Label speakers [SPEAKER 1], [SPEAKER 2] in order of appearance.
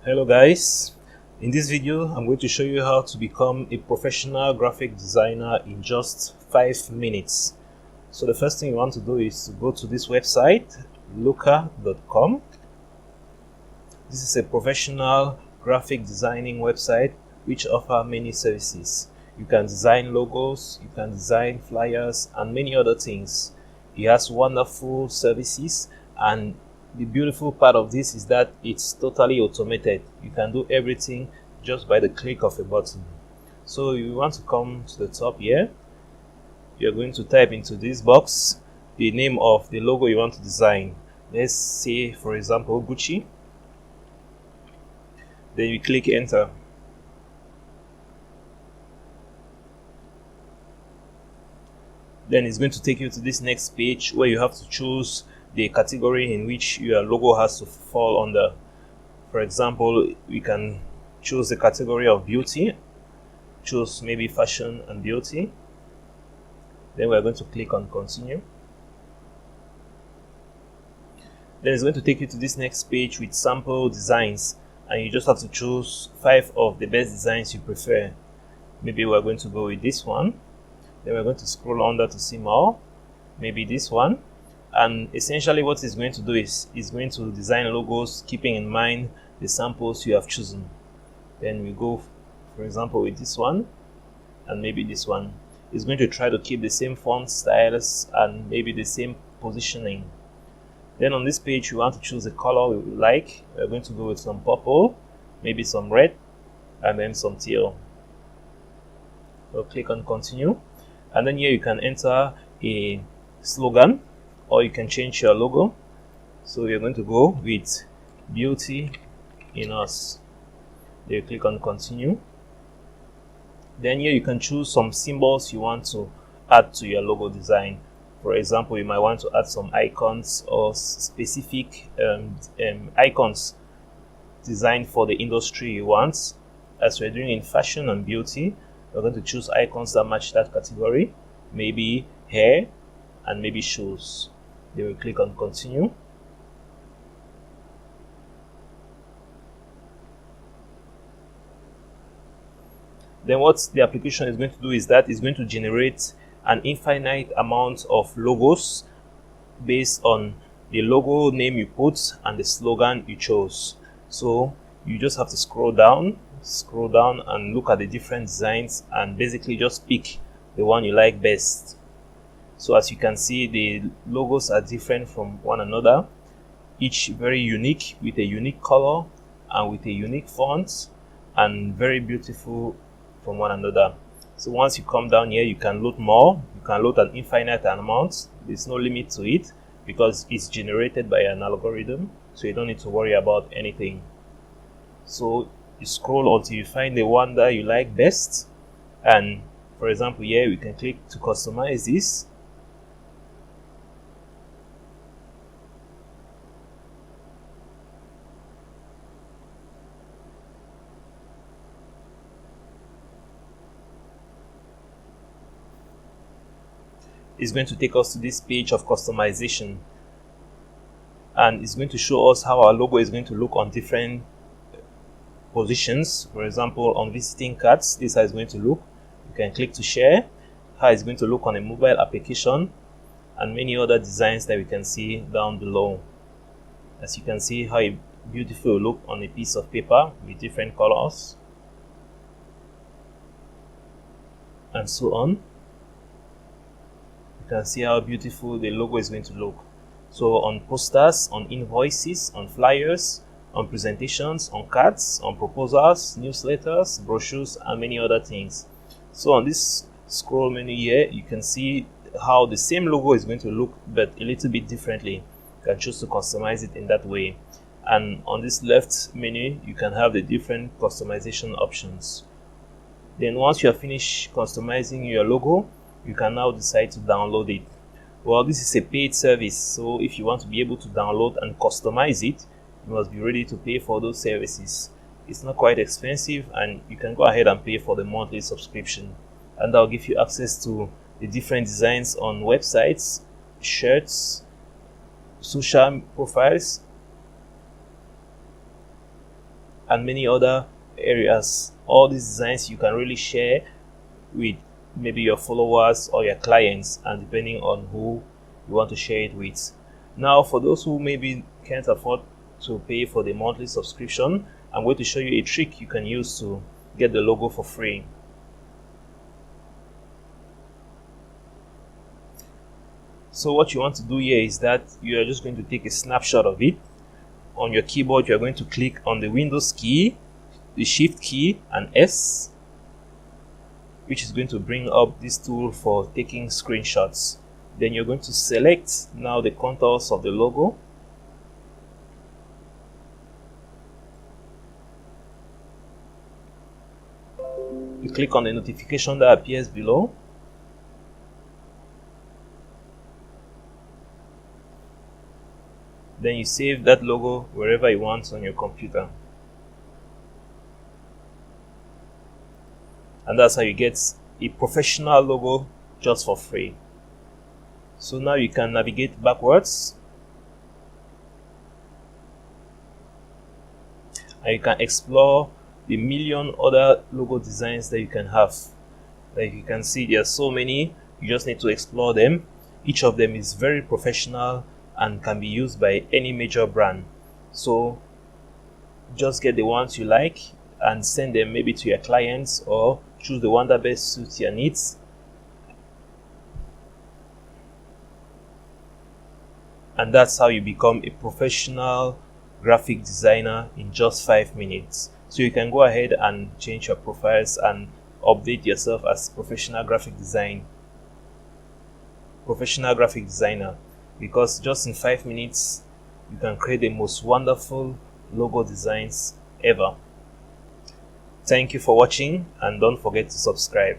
[SPEAKER 1] Hello guys, in this video I'm going to show you how to become a professional graphic designer in just 5 minutes. So the first thing you want to do is to go to this website, looker.com. This is a professional graphic designing website which offers many services. You can design logos, you can design flyers and many other things. It has wonderful services, and the beautiful part of this is that it's totally automated. You can do everything just by the click of a button. So you want to come to the top here. You're going to type into this box the name of the logo you want to design. Let's say, for example, Gucci. Then you click enter. Then it's going to take you to this next page where you have to choose the category in which your logo has to fall under. For example, we can choose the category of beauty, choose maybe fashion and beauty. Then we're going to click on continue. Then it's going to take you to this next page with sample designs, and you just have to choose 5 of the best designs you prefer. Maybe we're going to go with this one. Then we're going to scroll under to see more. Maybe this one. And essentially what it's going to do is going to design logos keeping in mind the samples you have chosen. Then we go, for example, with this one and maybe this one. It's going to try to keep the same font styles and maybe the same positioning. Then on this page we want to choose a color we like. We're going to go with some purple, maybe some red, and then some teal. So click on continue, and then here you can enter a slogan, or you can change your logo. So we're going to go with beauty in us. Then you click on continue. Then here you can choose some symbols you want to add to your logo design. For example, you might want to add some icons or specific icons designed for the industry you want. As we're doing in fashion and beauty, we're going to choose icons that match that category, maybe hair and maybe shoes. Then we click on continue. Then what the application is going to do is that it's going to generate an infinite amount of logos based on the logo name you put and the slogan you chose. So you just have to scroll down and look at the different designs and basically just pick the one you like best. So as you can see, the logos are different from one another, each very unique with a unique color and with a unique font, and very beautiful from one another. So once you come down here, you can load more. You can load an infinite amount. There's no limit to it because it's generated by an algorithm, so you don't need to worry about anything. So you scroll until you find the one that you like best, and for example here we can click to customize this. It's going to take us to this page of customization, and it's going to show us how our logo is going to look on different positions. For example, on visiting cards, this is how it's going to look. You can click to share, how it's going to look on a mobile application, and many other designs that we can see down below. As you can see how a beautiful look on a piece of paper with different colors and so on. You can see how beautiful the logo is going to look. So on posters, on invoices, on flyers, on presentations, on cards, on proposals, newsletters, brochures, and many other things. So on this scroll menu here, you can see how the same logo is going to look, but a little bit differently. You can choose to customize it in that way. And on this left menu, you can have the different customization options. Then once you have finished customizing your logo, you can now decide to download it. Well, this is a paid service, so if you want to be able to download and customize it, you must be ready to pay for those services. It's not quite expensive, and you can go ahead and pay for the monthly subscription, and that will give you access to the different designs on websites, shirts, social profiles, and many other areas. All these designs you can really share with maybe your followers or your clients, and depending on who you want to share it with. Now, for those who maybe can't afford to pay for the monthly subscription, I'm going to show you a trick you can use to get the logo for free. So what you want to do here is that you are just going to take a snapshot of it. On your keyboard, you are going to click on the Windows key, the Shift key, and S, which is going to bring up this tool for taking screenshots. Then you're going to select now the contours of the logo. You click on the notification that appears below. Then you save that logo wherever you want on your computer. And that's how you get a professional logo just for free. So now you can navigate backwards, and you can explore the million other logo designs that you can have. Like you can see, there are so many. You just need to explore them. Each of them is very professional and can be used by any major brand. So just get the ones you like and send them maybe to your clients, or choose the one that best suits your needs. And that's how you become a professional graphic designer in just 5 minutes. So you can go ahead and change your profiles and update yourself as professional graphic designer, because just in 5 minutes you can create the most wonderful logo designs ever. Thank you for watching, and don't forget to subscribe.